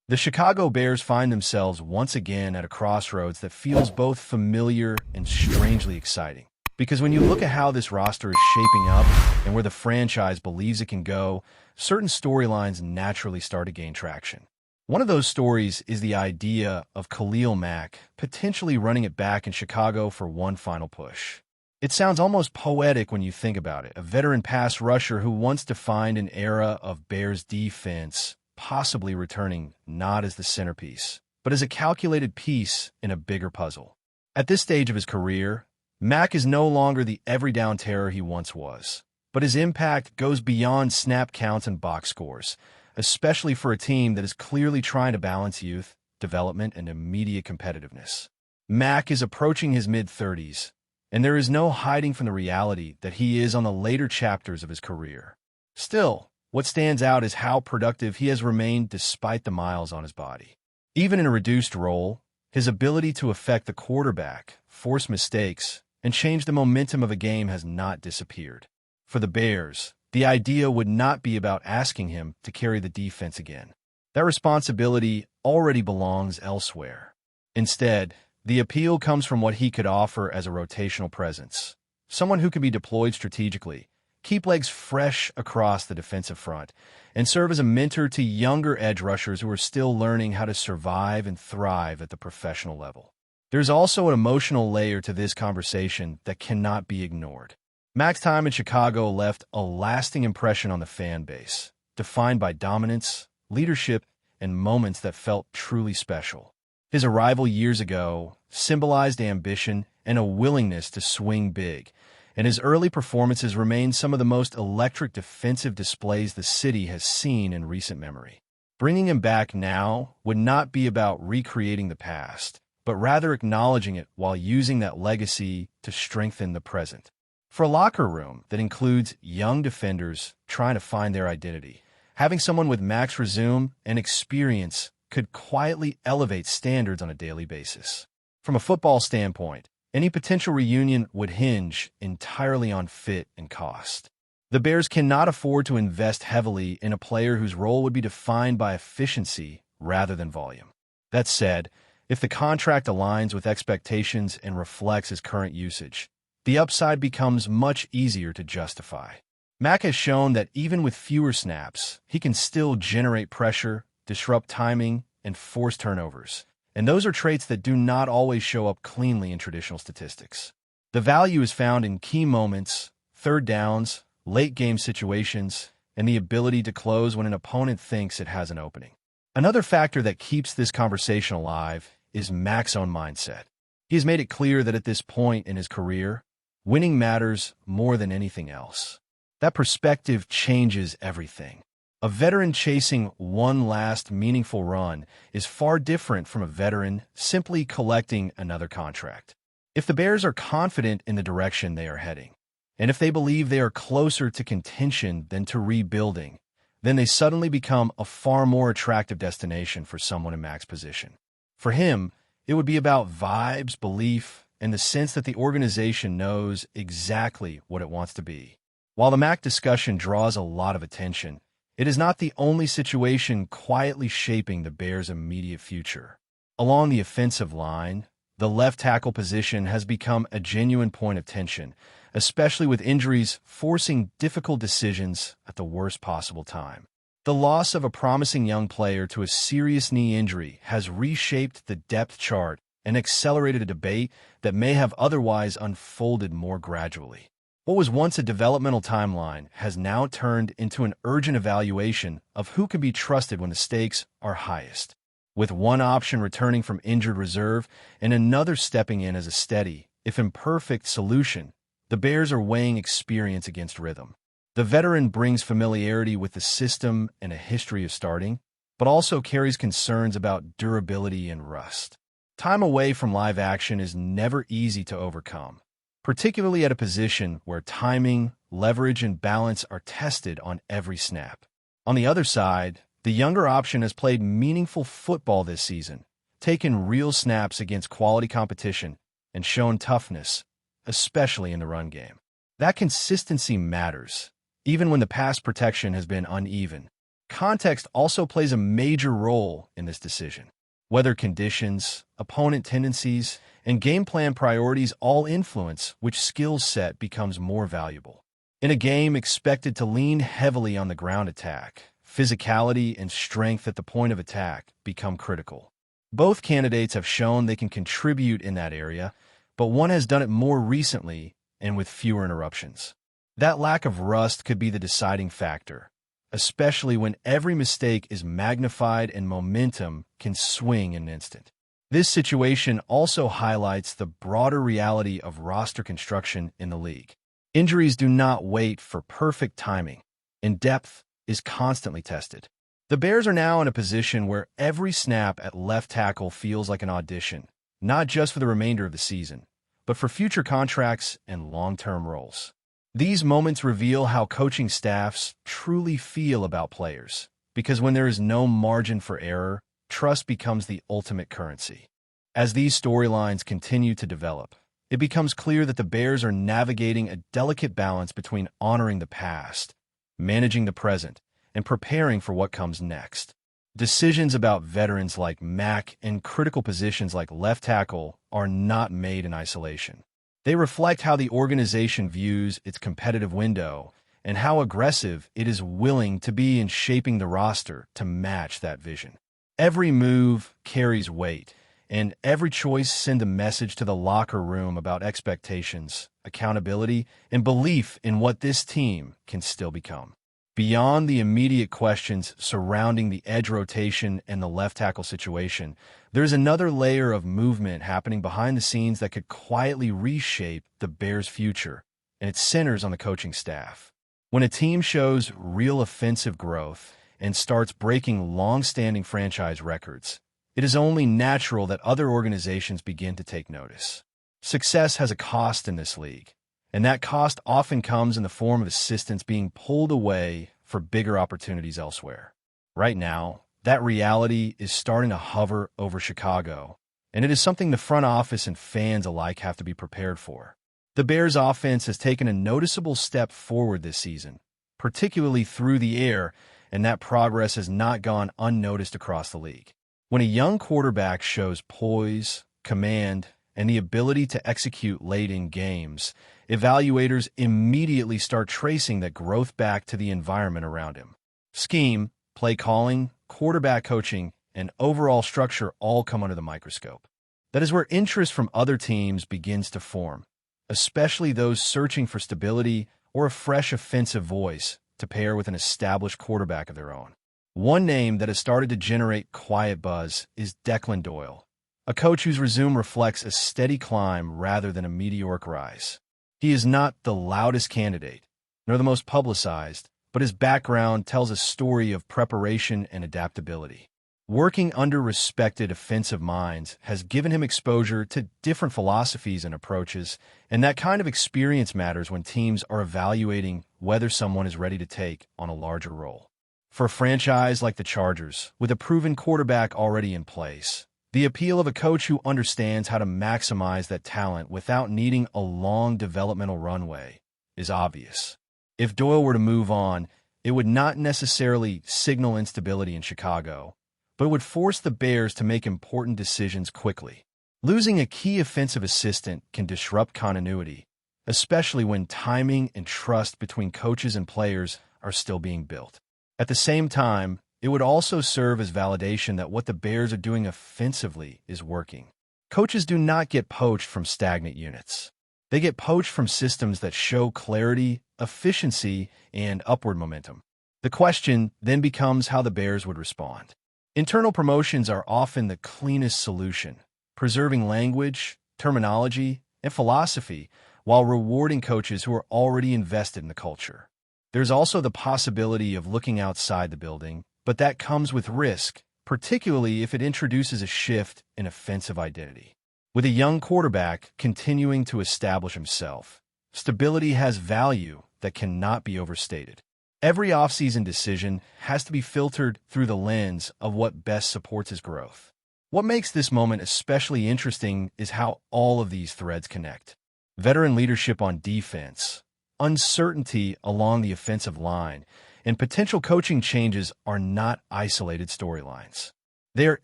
The Chicago Bears find themselves once again at a crossroads that feels both familiar and strangely exciting. Because when you look at how this roster is shaping up and where the franchise believes it can go, certain storylines naturally start to gain traction. One of those stories is the idea of Khalil Mack potentially running it back in Chicago for one final push. It sounds almost poetic when you think about it. A veteran pass rusher who once defined an era of Bears defense, possibly returning not as the centerpiece, but as a calculated piece in a bigger puzzle. At this stage of his career, Mack is no longer the every-down terror he once was, but his impact goes beyond snap counts and box scores, especially for a team that is clearly trying to balance youth, development, and immediate competitiveness. Mack is approaching his mid-30s, and there is no hiding from the reality that he is on the later chapters of his career. Still, what stands out is how productive he has remained despite the miles on his body. Even in a reduced role, his ability to affect the quarterback, force mistakes, and change the momentum of a game has not disappeared. For the Bears, the idea would not be about asking him to carry the defense again. That responsibility already belongs elsewhere. Instead, the appeal comes from what he could offer as a rotational presence, someone who can be deployed strategically, keep legs fresh across the defensive front, and serve as a mentor to younger edge rushers who are still learning how to survive and thrive at the professional level. There's also an emotional layer to this conversation that cannot be ignored. Mack's time in Chicago left a lasting impression on the fan base, defined by dominance, leadership, and moments that felt truly special. His arrival years ago symbolized ambition and a willingness to swing big, and his early performances remain some of the most electric defensive displays the city has seen in recent memory. Bringing him back now would not be about recreating the past, but rather acknowledging it while using that legacy to strengthen the present. For a locker room that includes young defenders trying to find their identity, having someone with Mack's resume and experience could quietly elevate standards on a daily basis. From a football standpoint, any potential reunion would hinge entirely on fit and cost. The Bears cannot afford to invest heavily in a player whose role would be defined by efficiency rather than volume. That said, if the contract aligns with expectations and reflects his current usage, the upside becomes much easier to justify. Mack has shown that even with fewer snaps, he can still generate pressure, disrupt timing, and force turnovers. And those are traits that do not always show up cleanly in traditional statistics. The value is found in key moments, third downs, late-game situations, and the ability to close when an opponent thinks it has an opening. Another factor that keeps this conversation alive is Mack's own mindset. He has made it clear that at this point in his career, winning matters more than anything else. That perspective changes everything. A veteran chasing one last meaningful run is far different from a veteran simply collecting another contract. If the Bears are confident in the direction they are heading, and if they believe they are closer to contention than to rebuilding, then they suddenly become a far more attractive destination for someone in Mack's position. For him, it would be about vibes, belief, and the sense that the organization knows exactly what it wants to be. While the Mack discussion draws a lot of attention, it is not the only situation quietly shaping the Bears' immediate future. Along the offensive line, the left tackle position has become a genuine point of tension, especially with injuries forcing difficult decisions at the worst possible time. The loss of a promising young player to a serious knee injury has reshaped the depth chart and accelerated a debate that may have otherwise unfolded more gradually. What was once a developmental timeline has now turned into an urgent evaluation of who can be trusted when the stakes are highest. With one option returning from injured reserve and another stepping in as a steady, if imperfect, solution, the Bears are weighing experience against rhythm. The veteran brings familiarity with the system and a history of starting, but also carries concerns about durability and rust. Time away from live action is never easy to overcome, particularly at a position where timing, leverage, and balance are tested on every snap. On the other side, the younger option has played meaningful football this season, taken real snaps against quality competition, and shown toughness, especially in the run game. That consistency matters, even when the pass protection has been uneven. Context also plays a major role in this decision. Weather conditions, opponent tendencies, and game plan priorities all influence which skill set becomes more valuable. In a game expected to lean heavily on the ground attack, physicality and strength at the point of attack become critical. Both candidates have shown they can contribute in that area, but one has done it more recently and with fewer interruptions. That lack of rust could be the deciding factor, especially when every mistake is magnified and momentum can swing in an instant. This situation also highlights the broader reality of roster construction in the league. Injuries do not wait for perfect timing, and depth is constantly tested. The Bears are now in a position where every snap at left tackle feels like an audition, not just for the remainder of the season, but for future contracts and long-term roles. These moments reveal how coaching staffs truly feel about players, because when there is no margin for error, trust becomes the ultimate currency. As these storylines continue to develop, it becomes clear that the Bears are navigating a delicate balance between honoring the past, managing the present, and preparing for what comes next. Decisions about veterans like Mack and critical positions like left tackle are not made in isolation. They reflect how the organization views its competitive window and how aggressive it is willing to be in shaping the roster to match that vision. Every move carries weight, and every choice sends a message to the locker room about expectations, accountability, and belief in what this team can still become. Beyond the immediate questions surrounding the edge rotation and the left tackle situation, there's another layer of movement happening behind the scenes that could quietly reshape the Bears' future, and it centers on the coaching staff. When a team shows real offensive growth and starts breaking long-standing franchise records, it is only natural that other organizations begin to take notice. Success has a cost in this league, and that cost often comes in the form of assistants being pulled away for bigger opportunities elsewhere. Right now, that reality is starting to hover over Chicago, and it is something the front office and fans alike have to be prepared for. The Bears' offense has taken a noticeable step forward this season, particularly through the air, and that progress has not gone unnoticed across the league. When a young quarterback shows poise, command, and the ability to execute late in games, evaluators immediately start tracing that growth back to the environment around him. Scheme, play calling, quarterback coaching, and overall structure all come under the microscope. That is where interest from other teams begins to form, especially those searching for stability or a fresh offensive voice to pair with an established quarterback of their own. One name that has started to generate quiet buzz is Declan Doyle, a coach whose resume reflects a steady climb rather than a meteoric rise. He is not the loudest candidate, nor the most publicized, but his background tells a story of preparation and adaptability. Working under respected offensive minds has given him exposure to different philosophies and approaches, and that kind of experience matters when teams are evaluating whether someone is ready to take on a larger role. For a franchise like the Chargers, with a proven quarterback already in place, the appeal of a coach who understands how to maximize that talent without needing a long developmental runway is obvious. If Doyle were to move on, it would not necessarily signal instability in Chicago, but it would force the Bears to make important decisions quickly. Losing a key offensive assistant can disrupt continuity, especially when timing and trust between coaches and players are still being built. At the same time, it would also serve as validation that what the Bears are doing offensively is working. Coaches do not get poached from stagnant units. They get poached from systems that show clarity, efficiency, and upward momentum. The question then becomes how the Bears would respond. Internal promotions are often the cleanest solution, preserving language, terminology, and philosophy while rewarding coaches who are already invested in the culture. There's also the possibility of looking outside the building, but that comes with risk, particularly if it introduces a shift in offensive identity. With a young quarterback continuing to establish himself, stability has value that cannot be overstated. Every offseason decision has to be filtered through the lens of what best supports his growth. What makes this moment especially interesting is how all of these threads connect. Veteran leadership on defense, uncertainty along the offensive line, and potential coaching changes are not isolated storylines. They are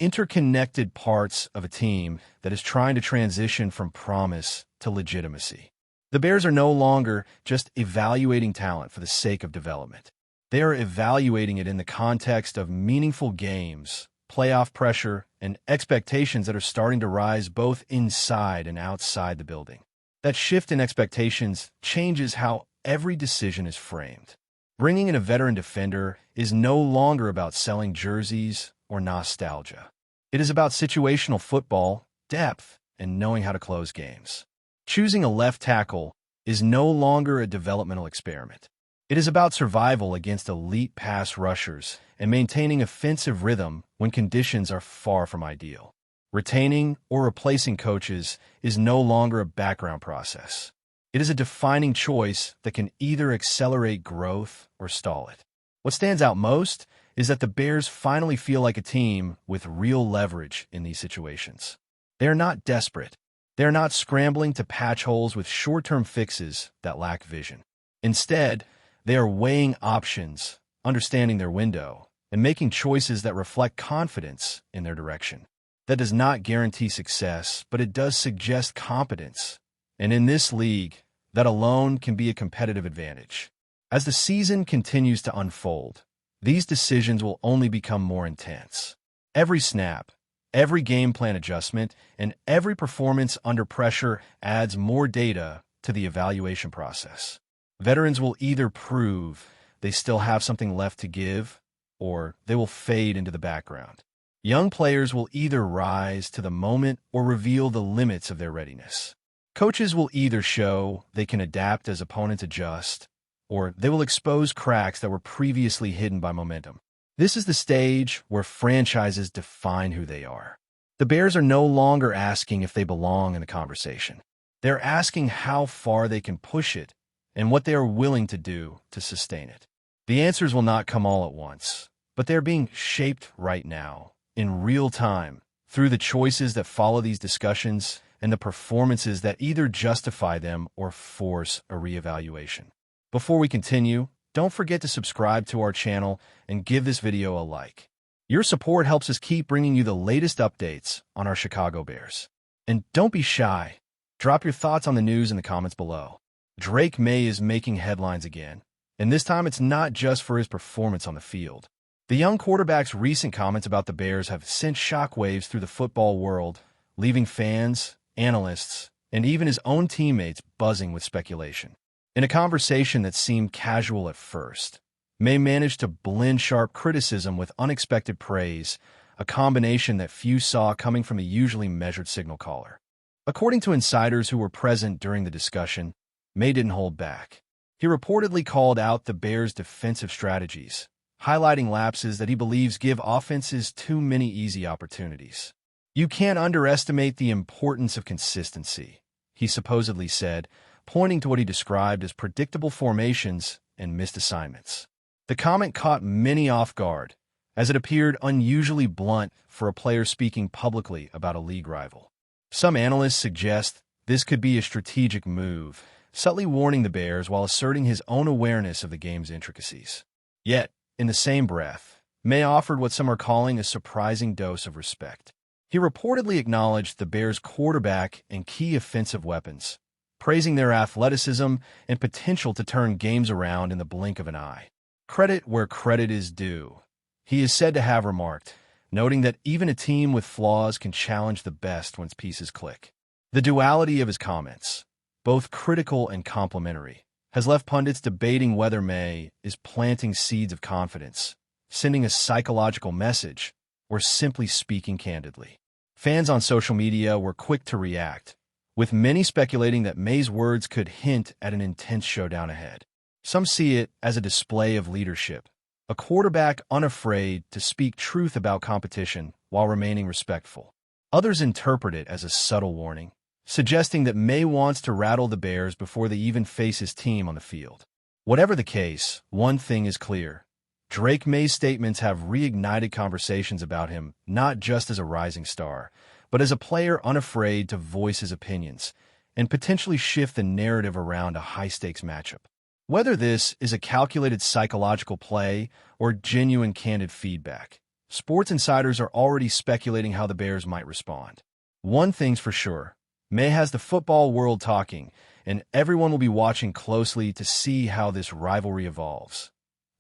interconnected parts of a team that is trying to transition from promise to legitimacy. The Bears are no longer just evaluating talent for the sake of development. They are evaluating it in the context of meaningful games, playoff pressure, and expectations that are starting to rise both inside and outside the building. That shift in expectations changes how every decision is framed. Bringing in a veteran defender is no longer about selling jerseys or nostalgia. It is about situational football, depth, and knowing how to close games. Choosing a left tackle is no longer a developmental experiment. It is about survival against elite pass rushers and maintaining offensive rhythm when conditions are far from ideal. Retaining or replacing coaches is no longer a background process. It is a defining choice that can either accelerate growth or stall it. What stands out most is that the Bears finally feel like a team with real leverage in these situations. They are not desperate. They are not scrambling to patch holes with short-term fixes that lack vision. Instead, they are weighing options, understanding their window, and making choices that reflect confidence in their direction. That does not guarantee success, but it does suggest competence. And in this league, that alone can be a competitive advantage. As the season continues to unfold, these decisions will only become more intense. Every snap, every game plan adjustment, and every performance under pressure adds more data to the evaluation process. Veterans will either prove they still have something left to give, or they will fade into the background. Young players will either rise to the moment or reveal the limits of their readiness. Coaches will either show they can adapt as opponents adjust, or they will expose cracks that were previously hidden by momentum. This is the stage where franchises define who they are. The Bears are no longer asking if they belong in the conversation. They're asking how far they can push it and what they are willing to do to sustain it. The answers will not come all at once, but they're being shaped right now, in real time, through the choices that follow these discussions and the performances that either justify them or force a reevaluation. Before we continue, don't forget to subscribe to our channel and give this video a like. Your support helps us keep bringing you the latest updates on our Chicago Bears. And don't be shy. Drop your thoughts on the news in the comments below. Drake Maye is making headlines again, and this time it's not just for his performance on the field. The young quarterback's recent comments about the Bears have sent shockwaves through the football world, leaving fans, analysts, and even his own teammates buzzing with speculation. In a conversation that seemed casual at first, Maye managed to blend sharp criticism with unexpected praise, a combination that few saw coming from a usually measured signal caller. According to insiders who were present during the discussion, Maye didn't hold back. He reportedly called out the Bears' defensive strategies, highlighting lapses that he believes give offenses too many easy opportunities. "You can't underestimate the importance of consistency," he supposedly said, pointing to what he described as predictable formations and missed assignments. The comment caught many off guard, as it appeared unusually blunt for a player speaking publicly about a league rival. Some analysts suggest this could be a strategic move, subtly warning the Bears while asserting his own awareness of the game's intricacies. Yet, in the same breath, Maye offered what some are calling a surprising dose of respect. He reportedly acknowledged the Bears' quarterback and key offensive weapons, praising their athleticism and potential to turn games around in the blink of an eye. Credit where credit is due, he is said to have remarked, noting that even a team with flaws can challenge the best once pieces click. The duality of his comments, both critical and complimentary, has left pundits debating whether Maye is planting seeds of confidence, sending a psychological message, or simply speaking candidly. Fans on social media were quick to react, with many speculating that Maye's words could hint at an intense showdown ahead. Some see it as a display of leadership, a quarterback unafraid to speak truth about competition while remaining respectful. Others interpret it as a subtle warning, suggesting that Maye wants to rattle the Bears before they even face his team on the field. Whatever the case, one thing is clear. Drake Maye's statements have reignited conversations about him not just as a rising star, but as a player unafraid to voice his opinions and potentially shift the narrative around a high-stakes matchup. Whether this is a calculated psychological play or genuine candid feedback, sports insiders are already speculating how the Bears might respond. One thing's for sure, MAYE has the football world talking, and everyone will be watching closely to see how this rivalry evolves,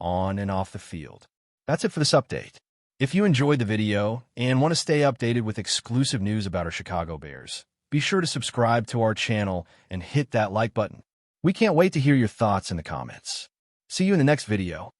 on and off the field. That's it for this update. If you enjoyed the video and want to stay updated with exclusive news about our Chicago Bears, be sure to subscribe to our channel and hit that like button. We can't wait to hear your thoughts in the comments. See you in the next video.